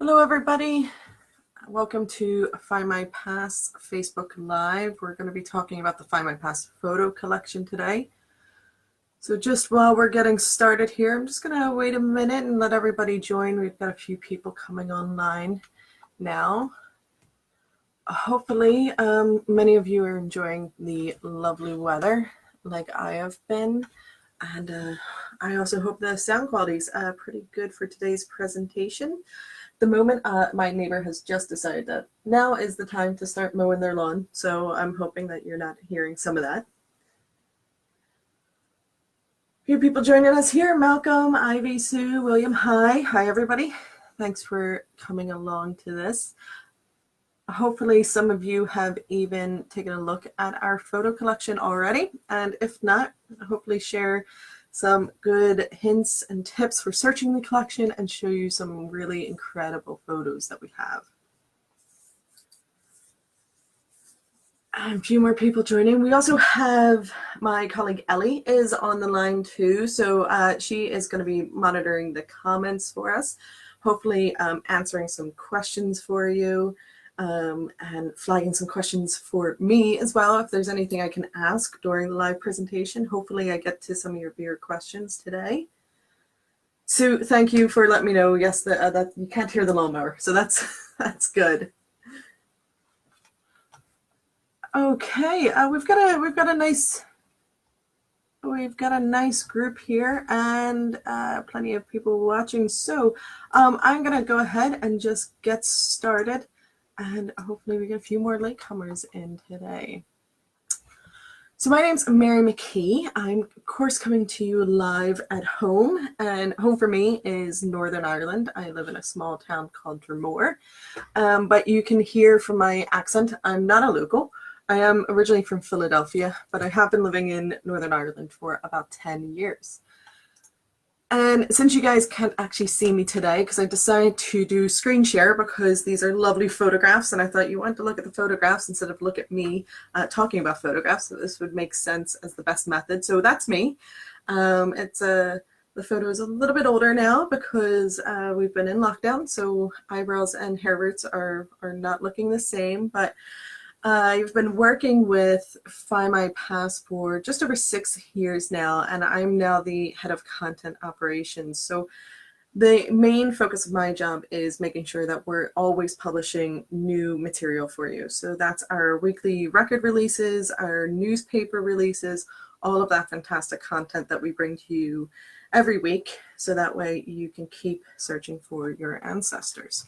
Hello everybody, welcome to Findmypast Facebook Live. We're going to be talking about the Findmypast photo collection today. So just while we're getting started here, I'm just going to wait a minute and let everybody join. We've got a few people coming online now. Hopefully many of you are enjoying the lovely weather like I have been, and I also hope the sound quality is pretty good for today's presentation. The moment my neighbor has just decided that now is the time to start mowing their lawn, so I'm hoping that you're not hearing some of that. A few people joining us here: Malcolm, Ivy, Sue, William. Hi everybody. Thanks for coming along to this. Hopefully some of you have even taken a look at our photo collection already, and if not, hopefully share some good hints and tips for searching the collection and show you some really incredible photos that we have. And a few more people joining. We also have my colleague Ellie is on the line too, so she is going to be monitoring the comments for us, hopefully answering some questions for you. And flagging some questions for me as well if there's anything I can ask during the live presentation. Hopefully I get to some of your bigger questions today. Sue, thank you for letting me know, yes, that you can't hear the lawnmower, so that's good. Okay, we've got a nice group here and plenty of people watching, so I'm gonna go ahead and just get started. And hopefully we get a few more latecomers in today. So my name's Mary McKee. I'm, of course, coming to you live at home. And home for me is Northern Ireland. I live in a small town called Dromore. But you can hear from my accent, I'm not a local. I am originally from Philadelphia, but I have been living in Northern Ireland for about 10 years. And since you guys can't actually see me today, because I decided to do screen share because these are lovely photographs, and I thought you want to look at the photographs instead of look at me talking about photographs, so this would make sense as the best method. So that's me. The photo is a little bit older now because we've been in lockdown, so eyebrows and hair roots are not looking the same, but I've been working with Findmypast for just over 6 years now, and I'm now the head of content operations. So the main focus of my job is making sure that we're always publishing new material for you. So that's our weekly record releases, our newspaper releases, all of that fantastic content that we bring to you every week, so that way you can keep searching for your ancestors.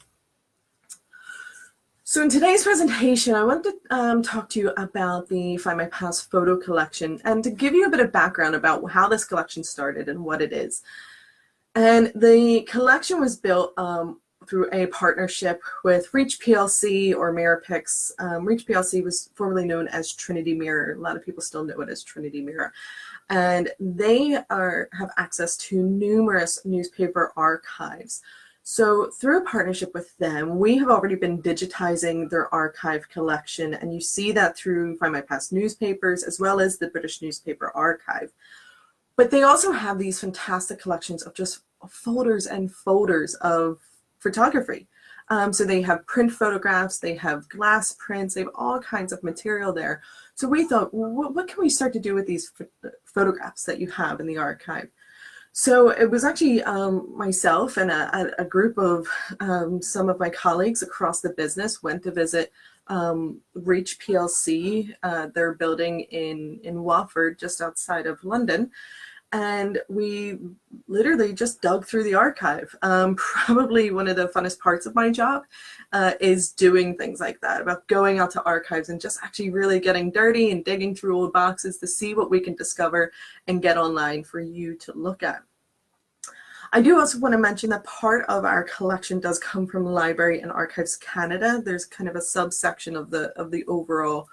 So in today's presentation, I want to talk to you about the Findmypast photo collection and to give you a bit of background about how this collection started and what it is. And the collection was built through a partnership with Reach PLC or Mirrorpics. Reach PLC was formerly known as Trinity Mirror. A lot of people still know it as Trinity Mirror. And they have access to numerous newspaper archives. So through a partnership with them, we have already been digitizing their archive collection, and you see that through Findmypast newspapers as well as the British Newspaper Archive. But they also have these fantastic collections of just folders and folders of photography. So they have print photographs, they have glass prints, they have all kinds of material there. So we thought, well, what can we start to do with these photographs that you have in the archive? So it was actually myself and a group of some of my colleagues across the business went to visit Reach PLC, their building in Watford, just outside of London. And we literally just dug through the archive. Probably one of the funnest parts of my job is doing things like that, about going out to archives and just actually really getting dirty and digging through old boxes to see what we can discover and get online for you to look at. I do also want to mention that part of our collection does come from Library and Archives Canada. There's kind of a subsection of the overall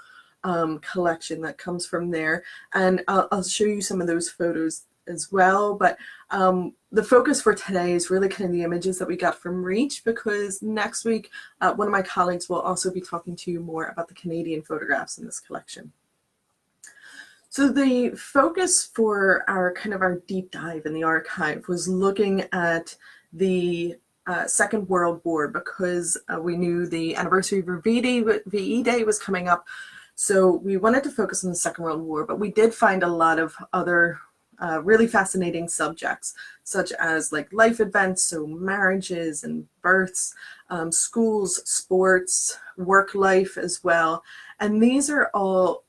collection that comes from there, and I'll show you some of those photos as well. But the focus for today is really kind of the images that we got from Reach, because next week one of my colleagues will also be talking to you more about the Canadian photographs in this collection. So the focus for our deep dive in the archive was looking at the Second World War, because we knew the anniversary of VE Day was coming up. So we wanted to focus on the Second World War, but we did find a lot of other really fascinating subjects, such as like life events, so marriages and births, schools, sports, work life as well. And these are all,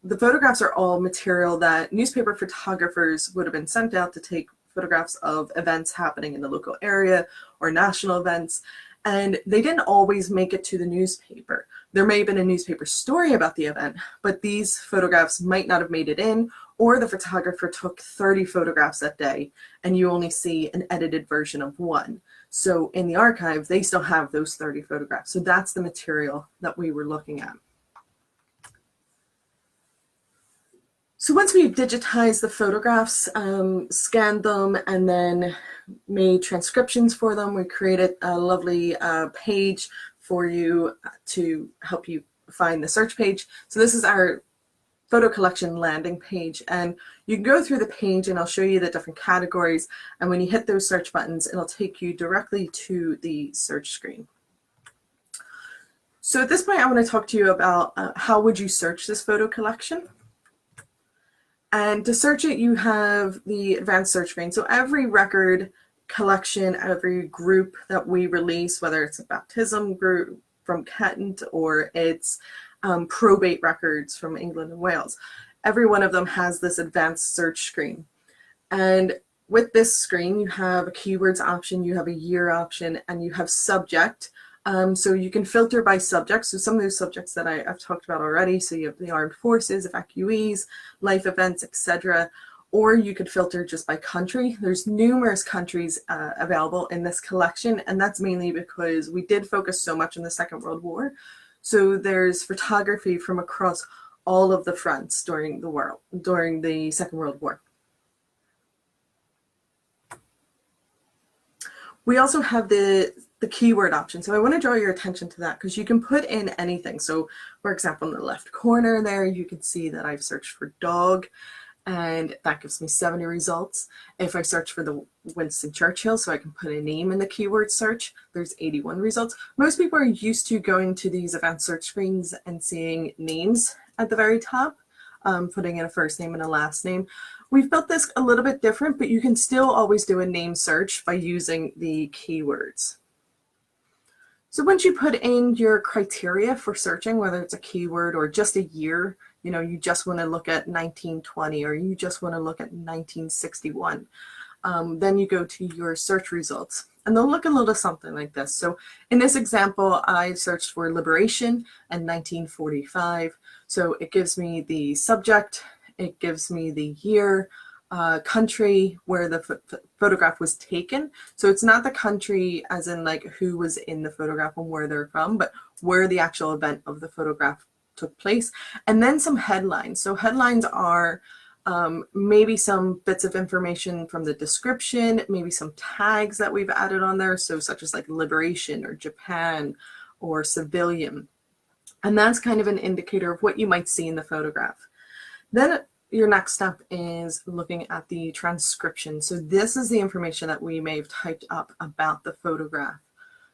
the photographs are all material that newspaper photographers would have been sent out to take photographs of events happening in the local area or national events. And they didn't always make it to the newspaper. There may have been a newspaper story about the event, but these photographs might not have made it in, or the photographer took 30 photographs that day and you only see an edited version of one. So in the archive, they still have those 30 photographs. So that's the material that we were looking at. So once we've digitized the photographs, scanned them, and then made transcriptions for them, we created a lovely page for you to help you find the search page. So this is our photo collection landing page, and you can go through the page and I'll show you the different categories, and when you hit those search buttons, it'll take you directly to the search screen. So at this point, I want to talk to you about how would you search this photo collection. And to search it, you have the advanced search screen. So every record collection, every group that we release, whether it's a baptism group from Kent or it's probate records from England and Wales, every one of them has this advanced search screen. And with this screen, you have a keywords option, you have a year option, and you have subject. So you can filter by subject. So some of those subjects that I've talked about already. So you have the armed forces, evacuees, life events, etc. Or you could filter just by country. There's numerous countries available in this collection, and that's mainly because we did focus so much on the Second World War. So there's photography from across all of the fronts during the Second World War. We also have the keyword option. So I want to draw your attention to that because you can put in anything. So for example, in the left corner there, you can see that I've searched for dog, and that gives me 70 results. If I search for the Winston Churchill, so I can put a name in the keyword search, there's 81 results. Most people are used to going to these advanced search screens and seeing names at the very top, putting in a first name and a last name. We've built this a little bit different, but you can still always do a name search by using the keywords. So once you put in your criteria for searching, whether it's a keyword or just a year, you know, you just want to look at 1920 or you just want to look at 1961, then you go to your search results and they'll look a little something like this. So in this example, I searched for liberation and 1945. So it gives me the subject, it gives me the year, country where the photograph was taken. So it's not the country as in like who was in the photograph and where they're from, but where the actual event of the photograph took place. And then some headlines. So headlines are maybe some bits of information from the description, maybe some tags that we've added on there. So such as like liberation or Japan or civilian. And that's kind of an indicator of what you might see in the photograph. Then your next step is looking at the transcription. So this is the information that we may have typed up about the photograph.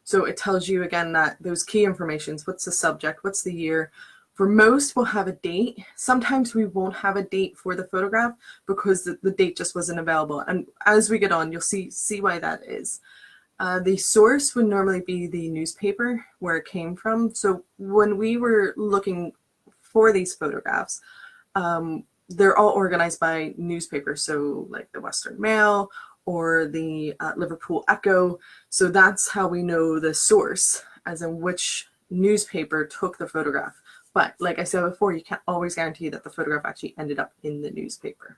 So it tells you again that those key informations, what's the subject, what's the year. For most, we'll have a date. Sometimes we won't have a date for the photograph because the date just wasn't available. And as we get on, you'll see why that is. The source would normally be the newspaper where it came from. So when we were looking for these photographs, they're all organized by newspaper, so like the Western Mail or the Liverpool Echo. So that's how we know the source, as in which newspaper took the photograph. But like I said before, you can't always guarantee that the photograph actually ended up in the newspaper.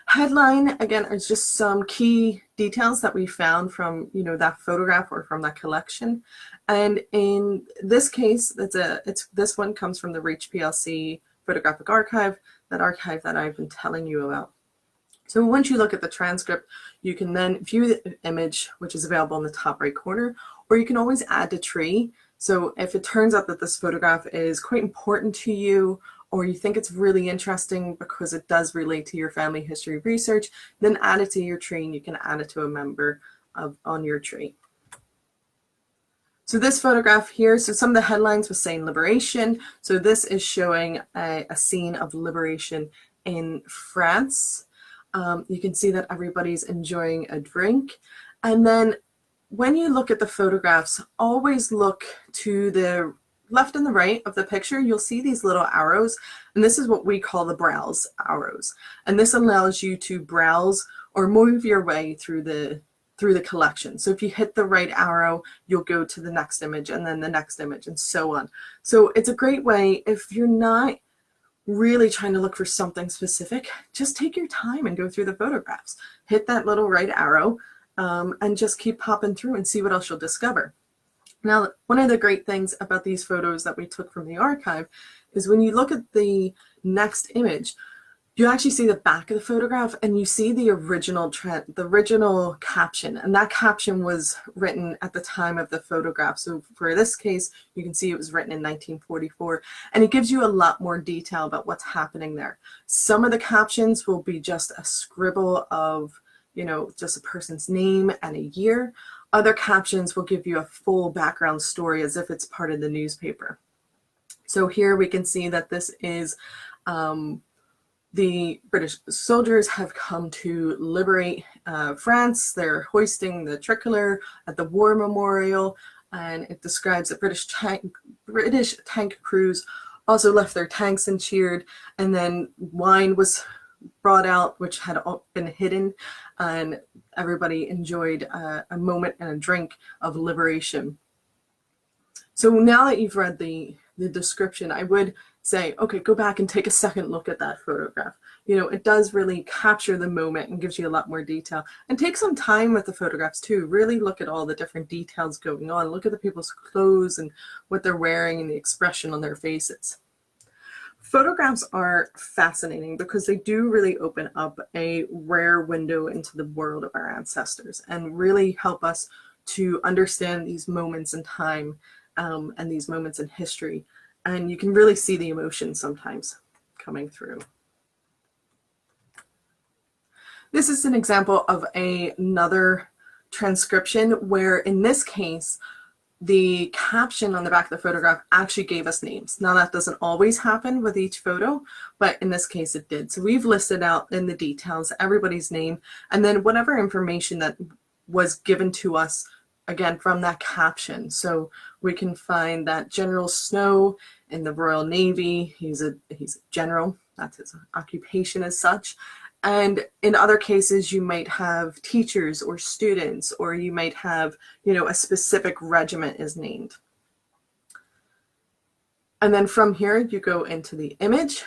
Headline, again, is just some key details that we found from, you know, that photograph or from that collection. And in this case, this one comes from the Reach PLC photographic archive, that archive that I've been telling you about. So once you look at the transcript, you can then view the image, which is available in the top right corner, or you can always add to tree. So if it turns out that this photograph is quite important to you, or you think it's really interesting because it does relate to your family history research, then add it to your tree and you can add it to a member on your tree. So this photograph here, so some of the headlines was saying liberation. So this is showing a scene of liberation in France. You can see that everybody's enjoying a drink. And then when you look at the photographs, always look to the left and the right of the picture. You'll see these little arrows, and this is what we call the browse arrows. And this allows you to browse or move your way through the collection. So if you hit the right arrow, you'll go to the next image and then the next image and so on. So it's a great way if you're not really trying to look for something specific, just take your time and go through the photographs. Hit that little right arrow and just keep popping through and see what else you'll discover. Now, one of the great things about these photos that we took from the archive is when you look at the next image, you actually see the back of the photograph and you see the original caption, and that caption was written at the time of the photograph. So for this case, you can see it was written in 1944, and it gives you a lot more detail about what's happening there. Some of the captions will be just a scribble of, you know, just a person's name and a year. Other captions will give you a full background story as if it's part of the newspaper. So here we can see that this is the British soldiers have come to liberate France. They're hoisting the tricolor at the war memorial, and it describes that British tank crews also left their tanks and cheered, and then wine was brought out, which had been hidden, and everybody enjoyed a moment and a drink of liberation. So now that you've read the description, I would say, okay, go back and take a second look at that photograph. You know, it does really capture the moment and gives you a lot more detail. And take some time with the photographs too. Really look at all the different details going on. Look at the people's clothes and what they're wearing and the expression on their faces. Photographs are fascinating because they do really open up a rare window into the world of our ancestors and really help us to understand these moments in time and these moments in history. And you can really see the emotion sometimes coming through. This is an example of another transcription where, in this case, the caption on the back of the photograph actually gave us names. Now, that doesn't always happen with each photo, but in this case it did. So we've listed out in the details everybody's name, and then whatever information that was given to us, again, from that caption. So we can find that General Snow in the Royal Navy, he's a general, that's his occupation as such. And in other cases, you might have teachers or students, or you might have, you know, a specific regiment is named. And then from here, you go into the image,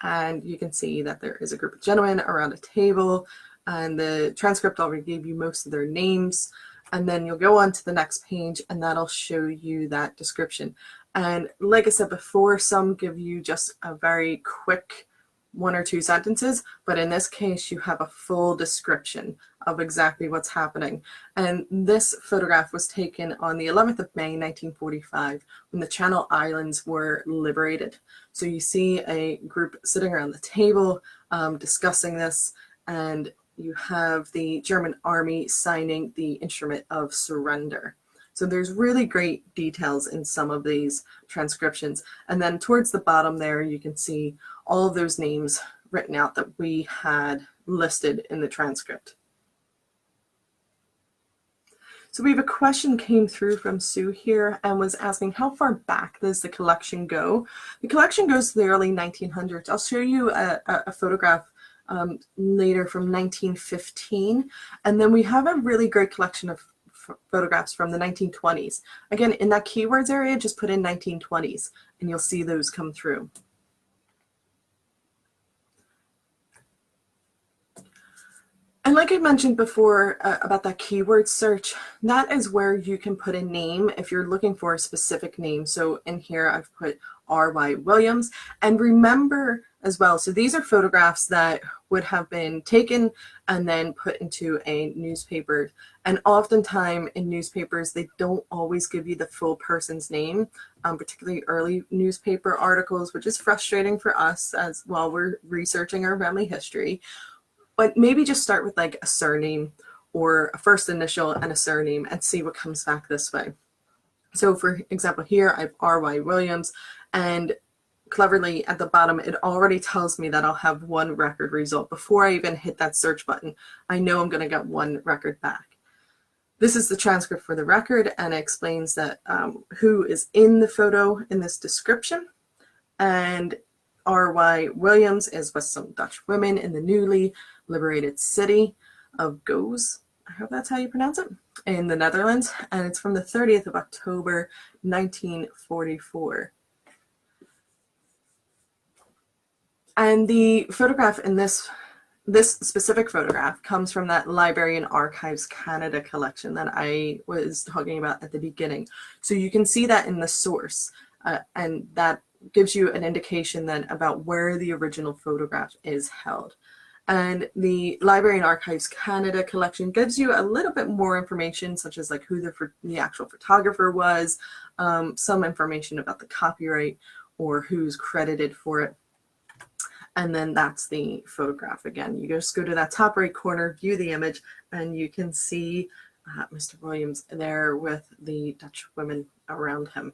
and you can see that there is a group of gentlemen around a table, and the transcript already gave you most of their names. And then you'll go on to the next page, and that'll show you that description. And like I said before, some give you just a very quick 1 or 2 sentences, but in this case, you have a full description of exactly what's happening. And this photograph was taken on the 11th of May, 1945, when the Channel Islands were liberated. So you see a group sitting around the table discussing this, and you have the German army signing the instrument of surrender. So there's really great details in some of these transcriptions. And then towards the bottom there, you can see all of those names written out that we had listed in the transcript. So we have a question came through from Sue here and was asking, how far back does the collection go? The collection goes to the early 1900s. I'll show you a photograph later from 1915. And then we have a really great collection of photographs from the 1920s. Again, in that keywords area, just put in 1920s and you'll see those come through. And like I mentioned before about that keyword search, that is where you can put a name if you're looking for a specific name. So in here, I've put R.Y. Williams. And remember as well, so these are photographs that would have been taken and then put into a newspaper. And oftentimes in newspapers, they don't always give you the full person's name, particularly early newspaper articles, which is frustrating for us as while we're researching our family history. But maybe just start with like a surname or a first initial and a surname and see what comes back this way. So for example, here I have R.Y. Williams, and cleverly at the bottom, it already tells me that I'll have one record result. Before I even hit that search button, I know I'm going to get one record back. This is the transcript for the record, and it explains that who is in the photo in this description. And R.Y. Williams is with some Dutch women in the newly liberated city of Goes, I hope that's how you pronounce it, in the Netherlands, and it's from the 30th of October, 1944. And the photograph in this specific photograph comes from that Library and Archives Canada collection that I was talking about at the beginning. So you can see that in the source, and that gives you an indication then about where the original photograph is held. And the Library and Archives Canada collection gives you a little bit more information, such as like who the actual photographer was, some information about the copyright or who's credited for it. And then that's the photograph again. You just go to that top right corner, view the image, and you can see Mr. Williams there with the Dutch women around him.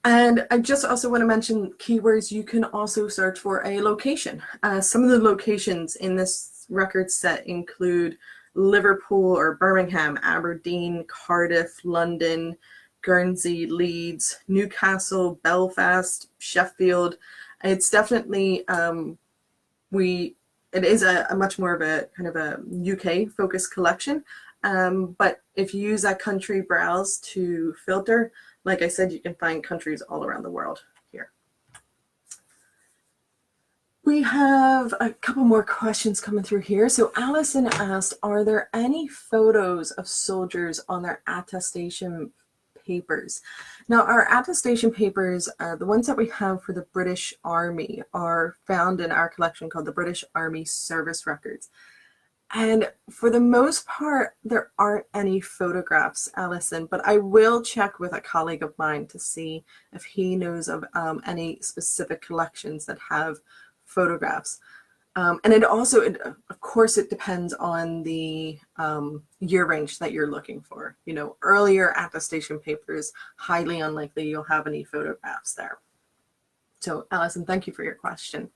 And I just also want to mention keywords. You can also search for a location. Some of the locations in this record set include Liverpool or Birmingham, Aberdeen, Cardiff, London, Guernsey, Leeds, Newcastle, Belfast, Sheffield. It's definitely, it is a much more of a kind of a UK focused collection. But if you use that country browse to filter, like I said, you can find countries all around the world here. We have a couple more questions coming through here. So Allison asked, are there any photos of soldiers on their attestation papers? Now, our attestation papers, the ones that we have for the British Army, are found in our collection called the British Army Service Records. And for the most part, there aren't any photographs, Allison, but I will check with a colleague of mine to see if he knows of any specific collections that have photographs. And it also, of course, it depends on the year range that you're looking for. You know, earlier attestation papers, highly unlikely you'll have any photographs there. So, Allison, thank you for your question.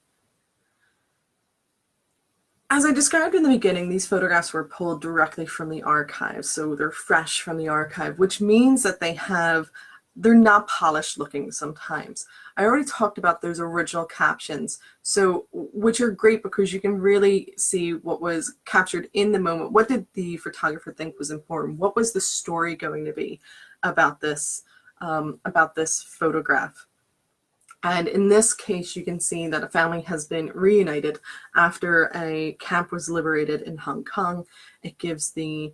As I described in the beginning, these photographs were pulled directly from the archive, so they're fresh from the archive, which means that they're not polished looking sometimes. I already talked about those original captions, which are great because you can really see what was captured in the moment. What did the photographer think was important? What was the story going to be about this photograph? And in this case, you can see that a family has been reunited after a camp was liberated in Hong Kong. It gives the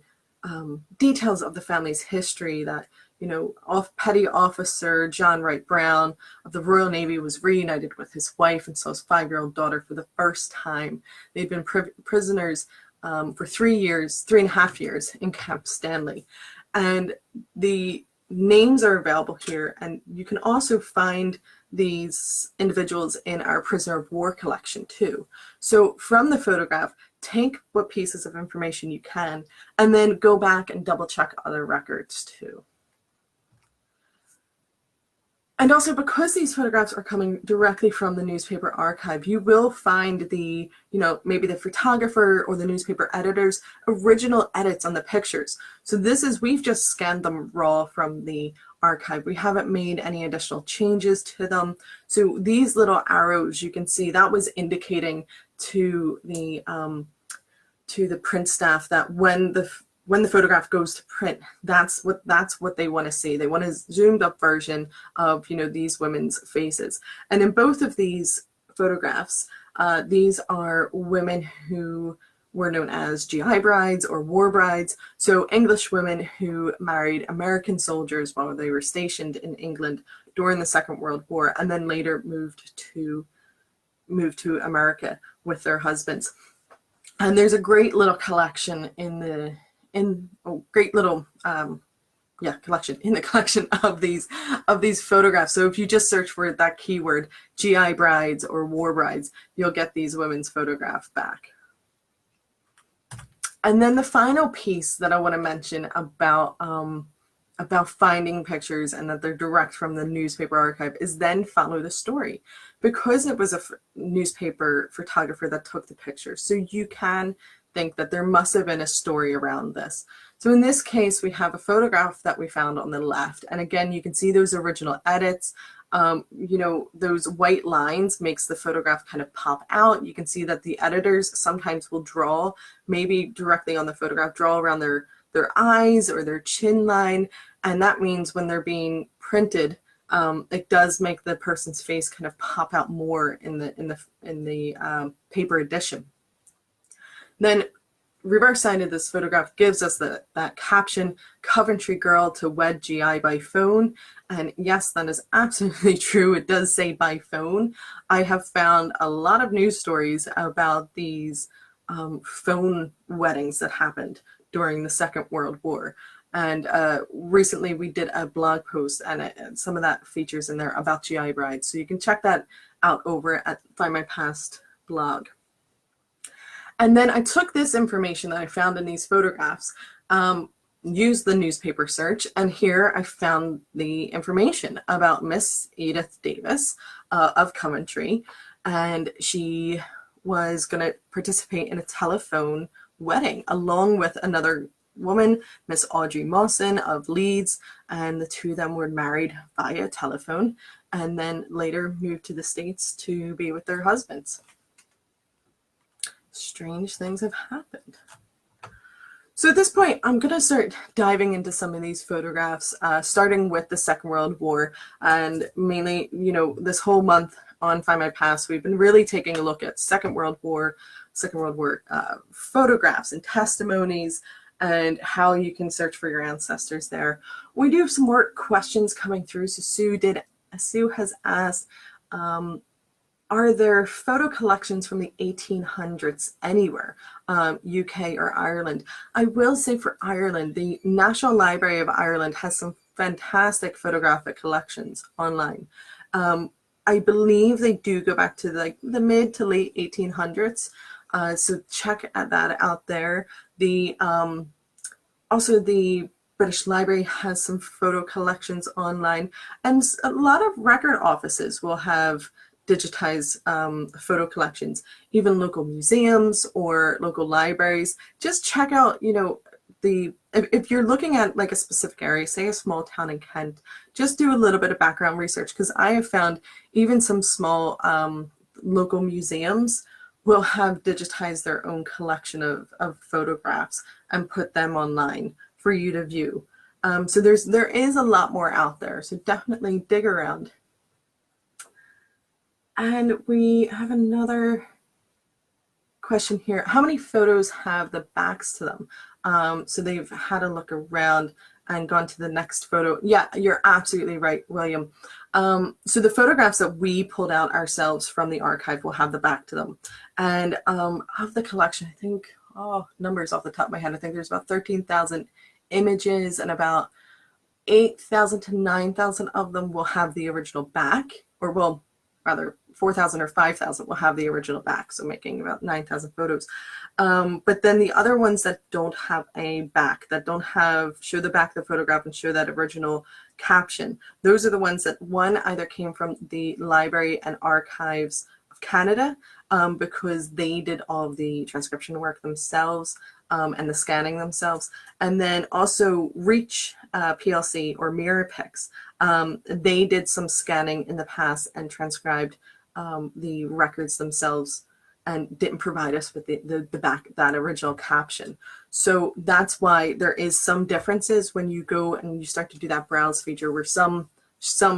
details of the family's history that, you know, Petty Officer John Wright Brown of the Royal Navy was reunited with his wife and saw his 5-year-old daughter for the first time. They'd been prisoners for 3.5 years in Camp Stanley. And the names are available here, and you can also find these individuals in our prisoner of war collection too. So from the photograph, take what pieces of information you can, and then go back and double check other records too. And also, because these photographs are coming directly from the newspaper archive, you will find the, you know, maybe the photographer or the newspaper editor's original edits on the pictures. So we've just scanned them raw from the archive. We haven't made any additional changes to them. So these little arrows, you can see that was indicating to the print staff that when the photograph goes to print, that's what they want to see. They want a zoomed up version of, you know, these women's faces. And in both of these photographs, these are women who were known as GI brides or war brides. So English women who married American soldiers while they were stationed in England during the Second World War, and then later moved to America with their husbands. And there's a great little collection collection in the collection of these photographs. So if you just search for that keyword, GI brides or war brides, you'll get these women's photograph back. And then the final piece that I want to mention about finding pictures and that they're direct from the newspaper archive is then follow the story, because it was a newspaper photographer that took the picture. So you can think that there must have been a story around this. So in this case, we have a photograph that we found on the left. And again, you can see those original edits. You know, those white lines makes the photograph kind of pop out. You can see that the editors sometimes will draw, maybe directly on the photograph, draw around their eyes or their chin line. And that means when they're being printed, it does make the person's face kind of pop out more in the paper edition. Then reverse side of this photograph gives us that caption, "Coventry girl to wed GI by phone." And yes, that is absolutely true. It does say by phone. I have found a lot of news stories about these phone weddings that happened during the Second World War. And recently we did a blog post, and some of that features in there about GI brides. So you can check that out over at Findmypast blog. And then I took this information that I found in these photographs, used the newspaper search, and here I found the information about Miss Edith Davis of Coventry, and she was going to participate in a telephone wedding along with another woman, Miss Audrey Mawson of Leeds, and the two of them were married via telephone and then later moved to the States to be with their husbands. Strange things have happened. So at this point, I'm going to start diving into some of these photographs, starting with the Second World War. And mainly, you know, this whole month on Findmypast, we've been really taking a look at Second World War photographs and testimonies, and how you can search for your ancestors there. We do have some more questions coming through. So Sue has asked, are there photo collections from the 1800s anywhere, UK or Ireland? I will say for Ireland, the National Library of Ireland has some fantastic photographic collections online. I believe they do go back to like the mid to late 1800s. So check that out there. Also the British Library has some photo collections online, and a lot of record offices will have digitized photo collections, even local museums or local libraries. Just check out, you know, if you're looking at like a specific area, say a small town in Kent, just do a little bit of background research, because I have found even some small local museums will have digitized their own collection of photographs and put them online for you to view. So there is a lot more out there, so definitely dig around. And we have another question here. How many photos have the backs to them? So they've had a look around and gone to the next photo. Yeah, you're absolutely right, William. So the photographs that we pulled out ourselves from the archive will have the back to them. And of the collection, I think, numbers off the top of my head, I think there's about 13,000 images, and about 8,000 to 9,000 of them will have the original back, or well, rather 4,000 or 5,000 will have the original back, so making about 9,000 photos. But then the other ones that don't have a back, that don't show the back of the photograph and show that original caption, those are the ones that either came from the Library and Archives of Canada, because they did all of the transcription work themselves and the scanning themselves, and then also Reach PLC or Mirrorpics. They did some scanning in the past and transcribed the records themselves and didn't provide us with the back, that original caption. So that's why there is some differences when you go and you start to do that browse feature, where some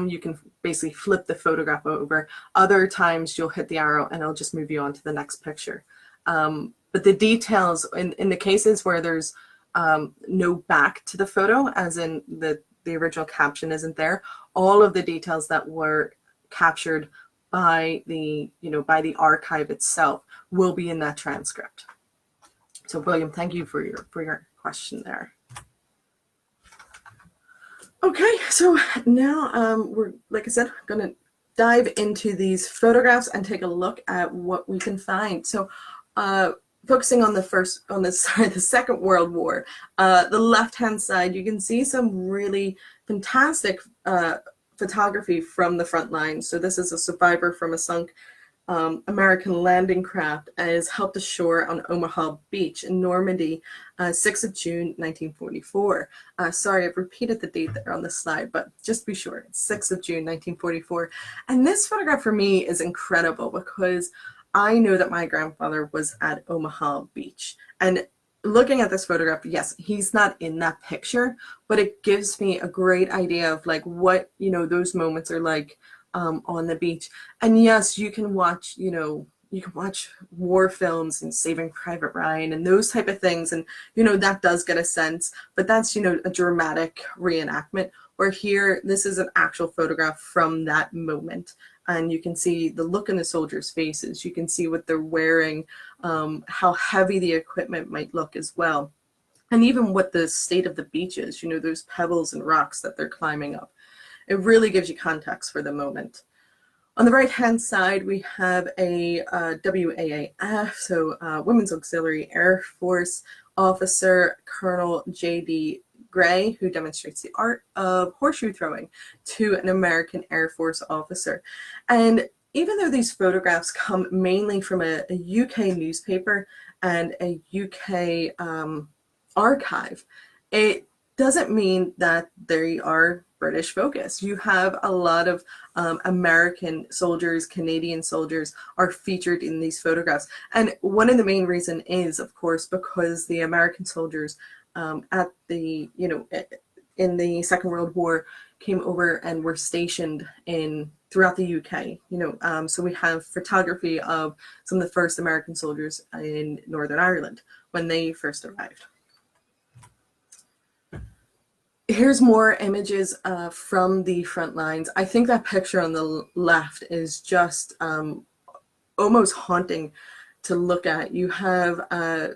you can basically flip the photograph over. Other times you'll hit the arrow and it'll just move you on to the next picture. But the details in the cases where there's no back to the photo, as in the original caption isn't there, all of the details that were captured by the archive itself will be in that transcript. So William, thank you for your question there. Okay, so now we're, like I said, going to dive into these photographs and take a look at what we can find. So focusing on the Second World War, the left-hand side, you can see some really fantastic photography from the front lines. So this is a survivor from a sunk American landing craft is helped ashore on Omaha Beach in Normandy, 6th of June, 1944. Sorry, I've repeated the date there on the slide, but just be sure, it's 6th of June, 1944. And this photograph for me is incredible because I know that my grandfather was at Omaha Beach. And looking at this photograph, yes, he's not in that picture, but it gives me a great idea of like what, you know, those moments are like on the beach. And yes, you can watch, you know, you can watch war films and Saving Private Ryan and those type of things. And, you know, that does get a sense, but that's, you know, a dramatic reenactment. Where here, this is an actual photograph from that moment. And you can see the look in the soldiers' faces. You can see what they're wearing, how heavy the equipment might look as well. And even what the state of the beach is, you know, those pebbles and rocks that they're climbing up. It really gives you context for the moment. On the right-hand side, we have a WAAF, so Women's Auxiliary Air Force officer, Colonel J.D. Gray, who demonstrates the art of horseshoe throwing to an American Air Force officer. And even though these photographs come mainly from a UK newspaper and a UK archive, it doesn't mean that they are British focused. You have a lot of American soldiers, Canadian soldiers are featured in these photographs. And one of the main reason is, of course, because the American soldiers at the, you know, in the Second World War came over and were stationed throughout the UK, you know, so we have photography of some of the first American soldiers in Northern Ireland when they first arrived. Here's more images from the front lines. I think that picture on the left is just almost haunting to look at. You have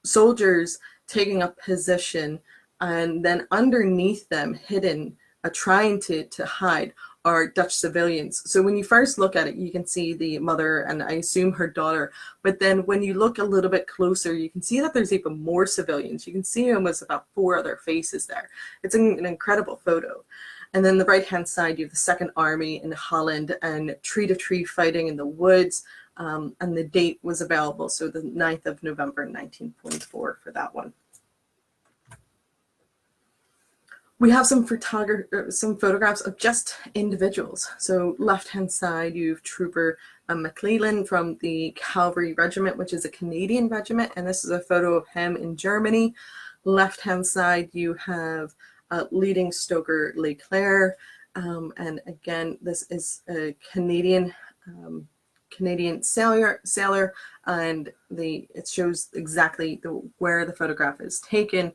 soldiers taking up position, and then underneath them, hidden, trying to hide, are Dutch civilians. So when you first look at it, you can see the mother and I assume her daughter. But then when you look a little bit closer, you can see that there's even more civilians. You can see almost about 4 other faces there. It's an incredible photo. And then the right-hand side, you have the Second Army in Holland and tree-to-tree fighting in the woods. And the date was available, so the 9th of November, 1944 for that one. We have some photographs of just individuals. So left-hand side, you have Trooper McClellan from the Cavalry Regiment, which is a Canadian regiment, and this is a photo of him in Germany. Left-hand side, you have leading stoker Leclerc, and again, this is a Canadian sailor, and it shows exactly where the photograph is taken.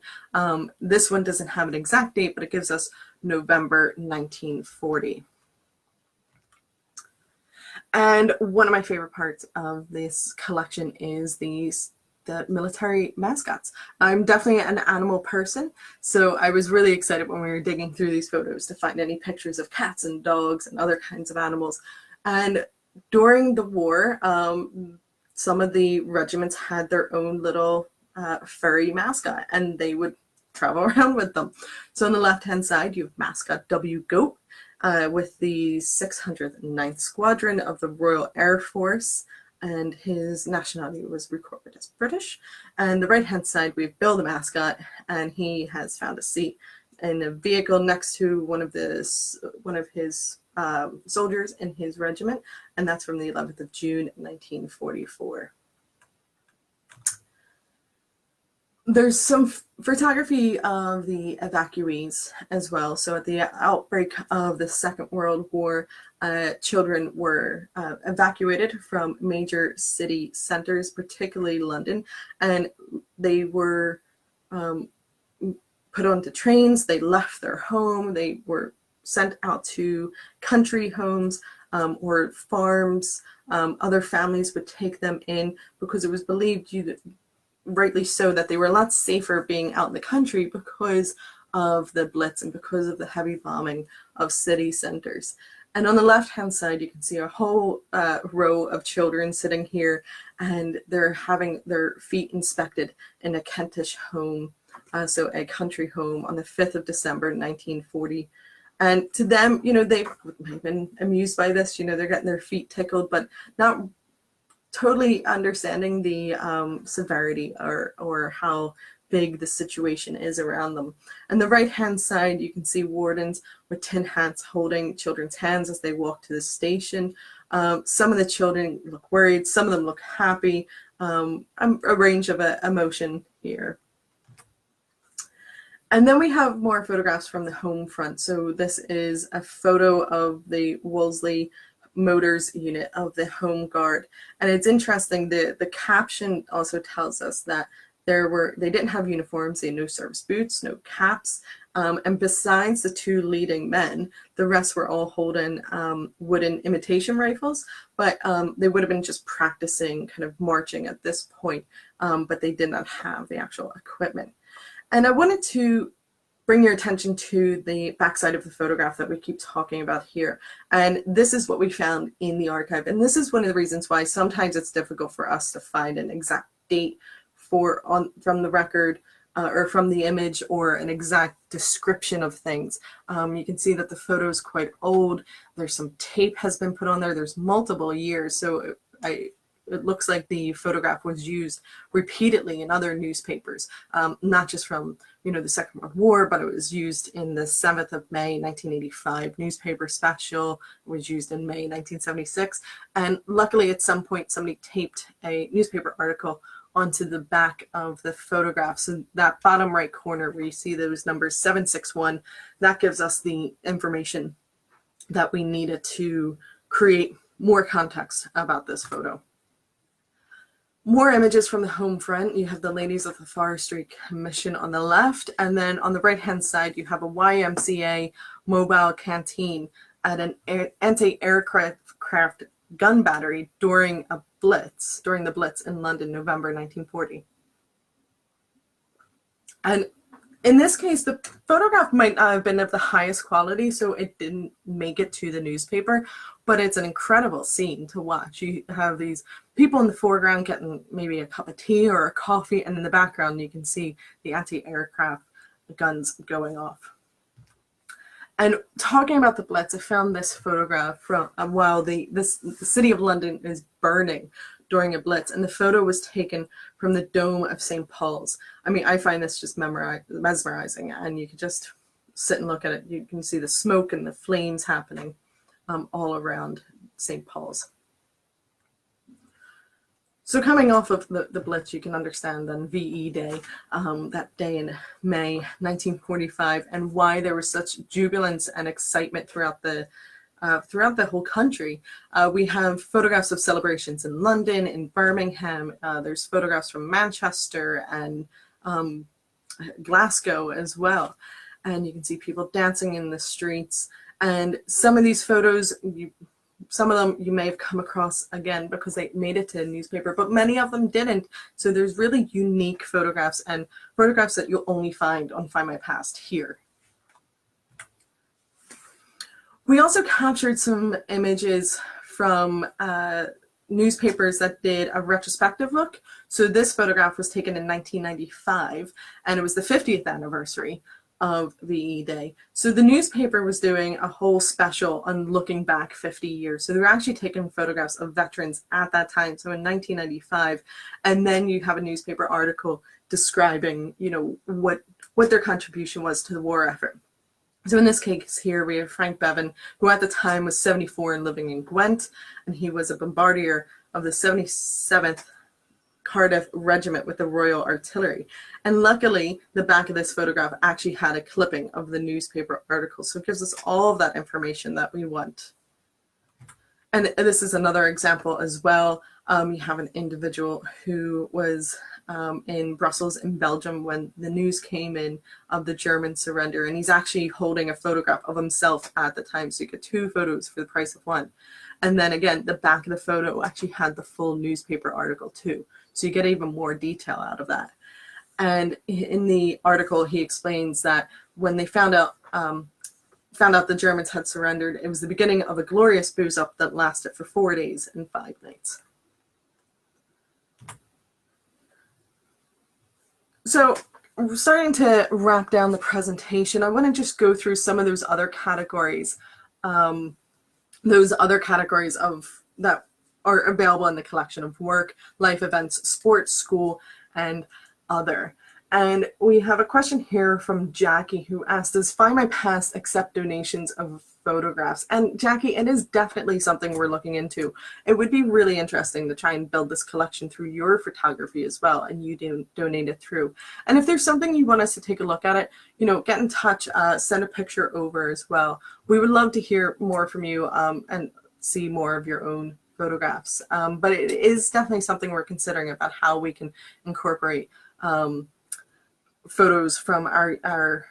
This one doesn't have an exact date, but it gives us November 1940. And one of my favorite parts of this collection is the military mascots. I'm definitely an animal person, so I was really excited when we were digging through these photos to find any pictures of cats and dogs and other kinds of animals. And during the war, some of the regiments had their own little furry mascot, and they would travel around with them. So on the left-hand side, you have Mascot W. Goat with the 609th Squadron of the Royal Air Force, and his nationality was recorded as British. And the right-hand side, we have Bill the Mascot, and he has found a seat in a vehicle next to one of his soldiers in his regiment, and that's from the 11th of June, 1944. There's some photography of the evacuees as well. So at the outbreak of the Second World War, children were evacuated from major city centers, particularly London, and they were put onto trains. They left their home. They were sent out to country homes or farms. Other families would take them in because it was believed, rightly so, that they were a lot safer being out in the country because of the Blitz and because of the heavy bombing of city centers. And on the left-hand side, you can see a whole row of children sitting here, and they're having their feet inspected in a Kentish home, so a country home, on the 5th of December, 1940. And to them, you know, they've been amused by this. You know, they're getting their feet tickled, but not totally understanding the severity or how big the situation is around them. And the right-hand side, you can see wardens with tin hats holding children's hands as they walk to the station. Some of the children look worried, some of them look happy, a range of emotion here. And then we have more photographs from the home front. So this is a photo of the Wolseley Motors unit of the Home Guard. And it's interesting, the caption also tells us that they didn't have uniforms, they had no service boots, no caps, and besides the two leading men, the rest were all holding wooden imitation rifles, but they would have been just practicing kind of marching at this point, but they did not have the actual equipment. And I wanted to bring your attention to the backside of the photograph that we keep talking about here. And this is what we found in the archive. And this is one of the reasons why sometimes it's difficult for us to find an exact date from the record or from the image, or an exact description of things. You can see that the photo is quite old. There's some tape has been put on there. There's multiple years. So it looks like the photograph was used repeatedly in other newspapers, not just from, you know, the Second World War, but it was used in the 7th of May, 1985 newspaper special. It was used in May, 1976. And luckily at some point, somebody taped a newspaper article onto the back of the photograph. So that bottom right corner where you see those numbers 761, that gives us the information that we needed to create more context about this photo. More images from the home front. You have the Ladies of the Forestry Commission on the left, and then on the right-hand side, you have a YMCA mobile canteen at an anti-aircraft gun battery during the Blitz in London, November 1940. And in this case, the photograph might not have been of the highest quality, so it didn't make it to the newspaper, but it's an incredible scene to watch. You have these people in the foreground getting maybe a cup of tea or a coffee, and in the background you can see the anti-aircraft guns going off. And talking about the Blitz, I found this photograph from while the city of London is burning during a Blitz, and the photo was taken from the Dome of St. Paul's. I mean, I find this just mesmerizing, and you can just sit and look at it. You can see the smoke and the flames happening all around St. Paul's. So coming off of the Blitz, you can understand then VE Day, that day in May 1945, and why there was such jubilance and excitement throughout the whole country. We have photographs of celebrations in London, in Birmingham. There's photographs from Manchester and Glasgow as well. And you can see people dancing in the streets. And some of these photos, some of them you may have come across again because they made it to a newspaper, but many of them didn't. So there's really unique photographs and photographs that you'll only find on Findmypast here. We also captured some images from newspapers that did a retrospective look. So this photograph was taken in 1995, and it was the 50th anniversary of VE Day. So the newspaper was doing a whole special on looking back 50 years. So they were actually taking photographs of veterans at that time, so in 1995, and then you have a newspaper article describing, you know, what their contribution was to the war effort. So in this case here, we have Frank Bevan, who at the time was 74 and living in Gwent, and he was a bombardier of the 77th Cardiff Regiment with the Royal Artillery. And luckily, the back of this photograph actually had a clipping of the newspaper article, so it gives us all of that information that we want. And this is another example as well. You have an individual who was in Brussels in Belgium when the news came in of the German surrender, and he's actually holding a photograph of himself at the time, so you get two photos for the price of one. And then again, the back of the photo actually had the full newspaper article too, so you get even more detail out of that. And in the article, he explains that when they found out found out the Germans had surrendered. It was the beginning of a glorious booze-up that lasted for 4 days and 5 nights. So starting to wrap down the presentation, I want to just go through some of those other categories of that are available in the collection of work, life events, sports, school, and other. And we have a question here from Jackie who asked, does Findmypast accept donations of photographs? And Jackie, it is definitely something we're looking into. It would be really interesting to try and build this collection through your photography as well, and you donate it through. And if there's something you want us to take a look at it, you know, get in touch, send a picture over as well. We would love to hear more from you and see more of your own photographs. But it is definitely something we're considering about how we can incorporate photos from our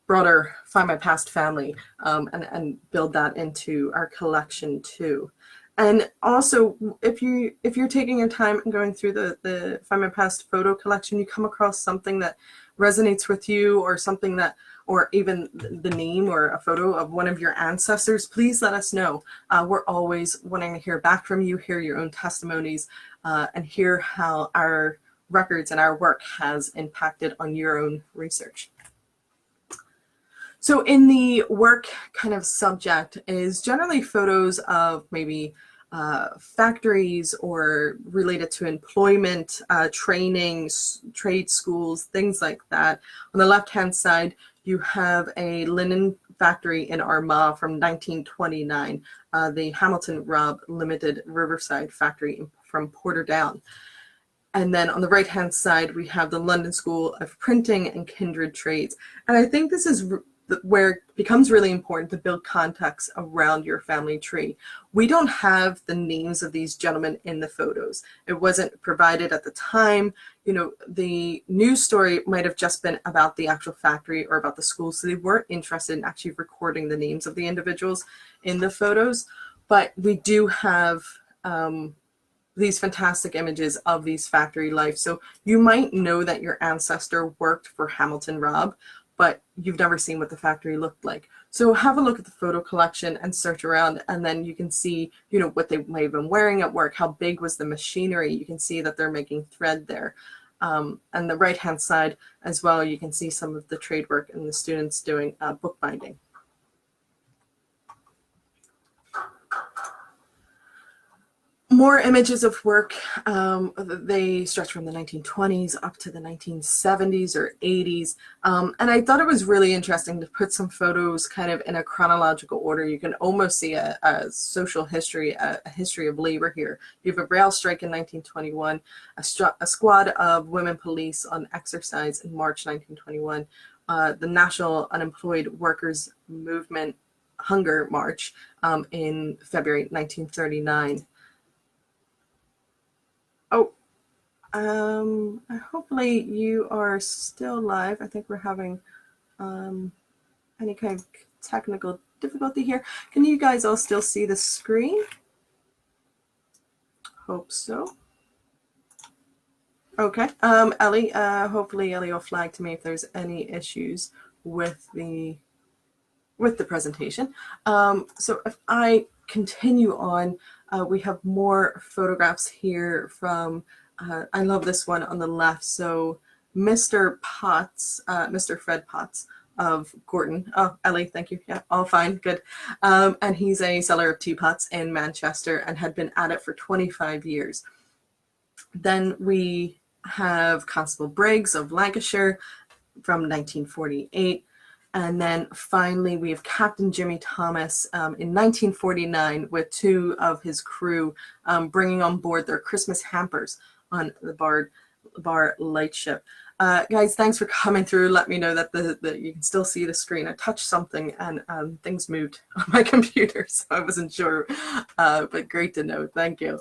broader Findmypast family and build that into our collection too. And also, if you're taking your time and going through the Findmypast photo collection, you come across something that resonates with you, or something that, or even the name or a photo of one of your ancestors, please let us know. We're always wanting to hear back from you, hear your own testimonies, and hear how our records and our work has impacted on your own research. So in the work kind of subject is generally photos of maybe factories or related to employment, training, trade schools, things like that. On the left-hand side, you have a linen factory in Armagh from 1929, the Hamilton Robb Limited Riverside factory from Portadown. And then on the right-hand side, we have the London School of Printing and Kindred Trades. And I think this is where it becomes really important to build context around your family tree. We don't have the names of these gentlemen in the photos. It wasn't provided at the time. You know, the news story might have just been about the actual factory or about the school, so they weren't interested in actually recording the names of the individuals in the photos. But we do have these fantastic images of these factory life. So you might know that your ancestor worked for Hamilton Robb, but you've never seen what the factory looked like. So have a look at the photo collection and search around, and then you can see, you know, what they might have been wearing at work, how big was the machinery. You can see that they're making thread there. And the right-hand side as well, you can see some of the trade work and the students doing bookbinding. More images of work. They stretch from the 1920s up to the 1970s or 80s. And I thought it was really interesting to put some photos kind of in a chronological order. You can almost see a social history, a history of labor here. You have a rail strike in 1921, a squad of women police on exercise in March 1921, the National Unemployed Workers Movement Hunger March in February 1939. Oh, hopefully you are still live. I think we're having any kind of technical difficulty here. Can you guys all still see the screen? Hope so. Okay, Ellie, hopefully Ellie will flag to me if there's any issues with the presentation. So if I continue on, we have more photographs here from, I love this one on the left. So Mr. Potts, Mr. Fred Potts of Gorton. Oh, Ellie, thank you. Yeah, all fine, good. And he's a seller of teapots in Manchester and had been at it for 25 years. Then we have Constable Briggs of Lancashire from 1948. And then finally, we have Captain Jimmy Thomas in 1949 with two of his crew bringing on board their Christmas hampers on the bar lightship. Guys, thanks for coming through. Let me know that you can still see the screen. I touched something and things moved on my computer, so I wasn't sure, but great to know. Thank you.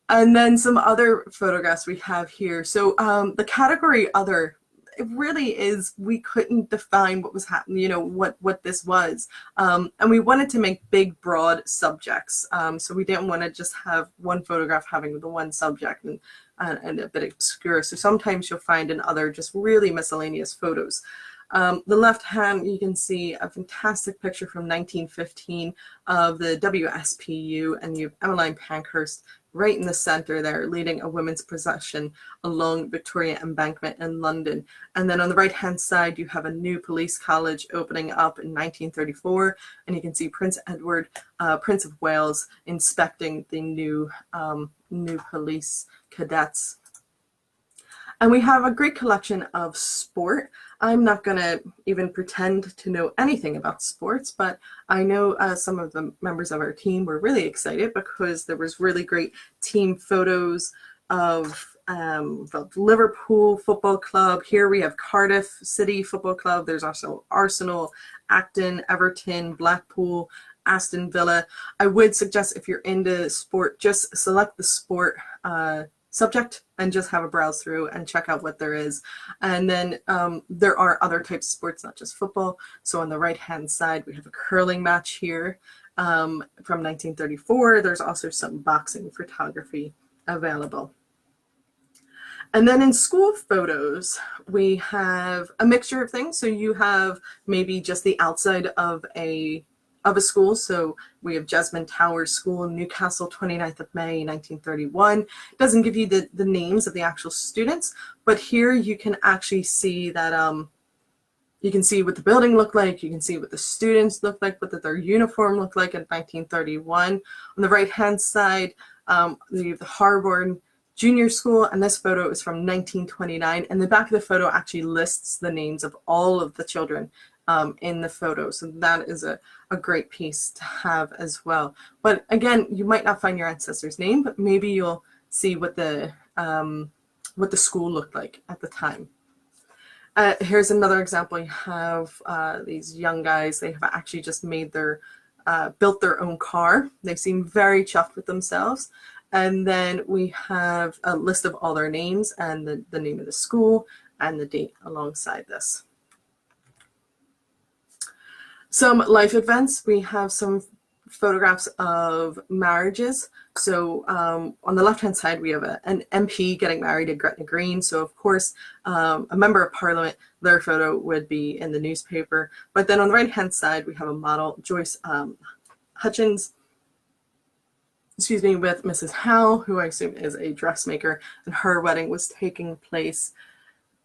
And then some other photographs we have here. So the category other, it really is, we couldn't define what was happening, you know, what this was. And we wanted to make big, broad subjects. So we didn't want to just have one photograph having the one subject and a bit obscure. So sometimes you'll find in other just really miscellaneous photos. The left hand, you can see a fantastic picture from 1915 of the WSPU, and you have Emmeline Pankhurst right in the center there, leading a women's procession along Victoria Embankment in London. And then on the right-hand side, you have a new police college opening up in 1934, and you can see Prince Edward, Prince of Wales, inspecting the new police cadets. And we have a great collection of sport. I'm not going to even pretend to know anything about sports, but I know some of the members of our team were really excited because there was really great team photos of the Liverpool Football Club. Here we have Cardiff City Football Club. There's also Arsenal, Acton, Everton, Blackpool, Aston Villa. I would suggest if you're into sport, just select the sport subject and just have a browse through and check out what there is. And then there are other types of sports, not just football. So on the right hand side, we have a curling match here from 1934. There's also some boxing photography available. And then in school photos, we have a mixture of things. So you have maybe just the outside of a school. So we have Jesmond Towers School in Newcastle, 29th of May, 1931. It doesn't give you the names of the actual students, but here you can actually see that you can see what the building looked like, you can see what the students looked like, what their uniform looked like in 1931. On the right-hand side, you have the Harborne Junior School, and this photo is from 1929, and the back of the photo actually lists the names of all of the children in the photo. So that is a great piece to have as well. But again, you might not find your ancestor's name, but maybe you'll see what the school looked like at the time. Here's another example. You have these young guys. They have actually just made built their own car. They seem very chuffed with themselves. And then we have a list of all their names and the name of the school and the date alongside this. Some life events. We have some photographs of marriages. So on the left-hand side, we have an MP getting married at Gretna Green. So of course, a member of Parliament, their photo would be in the newspaper. But then on the right-hand side, we have a model, Joyce Hutchins, excuse me, with Mrs. Howe, who I assume is a dressmaker, and her wedding was taking place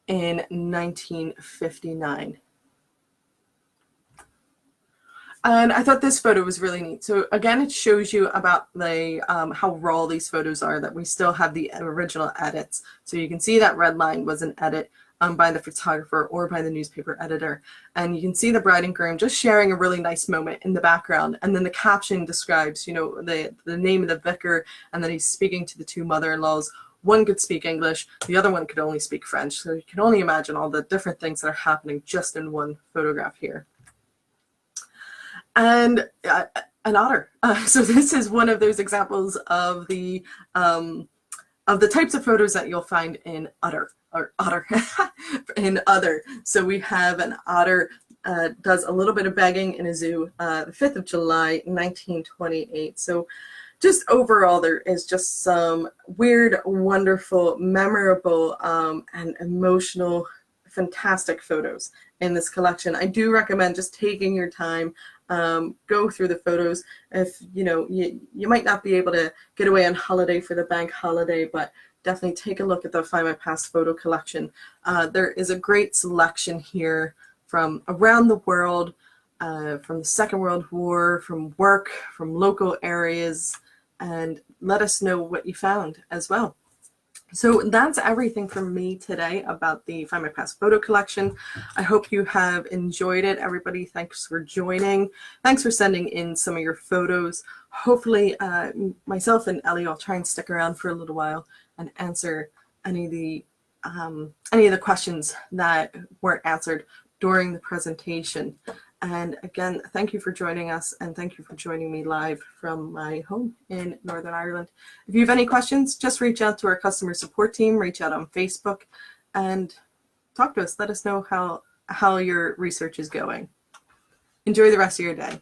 in 1959. And I thought this photo was really neat. So again, it shows you about the how raw these photos are, that we still have the original edits. So you can see that red line was an edit by the photographer or by the newspaper editor. And you can see the bride and groom just sharing a really nice moment in the background. And then the caption describes, you know, the name of the vicar, and then he's speaking to the two mother-in-laws. One could speak English, the other one could only speak French. So you can only imagine all the different things that are happening just in one photograph here. And an otter. So this is one of those examples of the types of photos that you'll find in Otter in Other. So we have an otter does a little bit of begging in a zoo, the 5th of July, 1928. So just overall, there is just some weird, wonderful, memorable, and emotional, fantastic photos in this collection. I do recommend just taking your time, go through the photos. If you know you might not be able to get away on holiday for the bank holiday, but definitely take a look at the Findmypast photo collection. There is a great selection here from around the world, from the Second World War, from work, from local areas, and let us know what you found as well. So that's everything from me today about the Findmypast photo collection. I hope you have enjoyed it. Everybody, thanks for joining. Thanks for sending in some of your photos. Hopefully, myself and Ellie will try and stick around for a little while and answer any of the questions that weren't answered during the presentation. And again, thank you for joining us, and thank you for joining me live from my home in Northern Ireland. If you have any questions, just reach out to our customer support team, reach out on Facebook, and talk to us. Let us know how your research is going. Enjoy the rest of your day.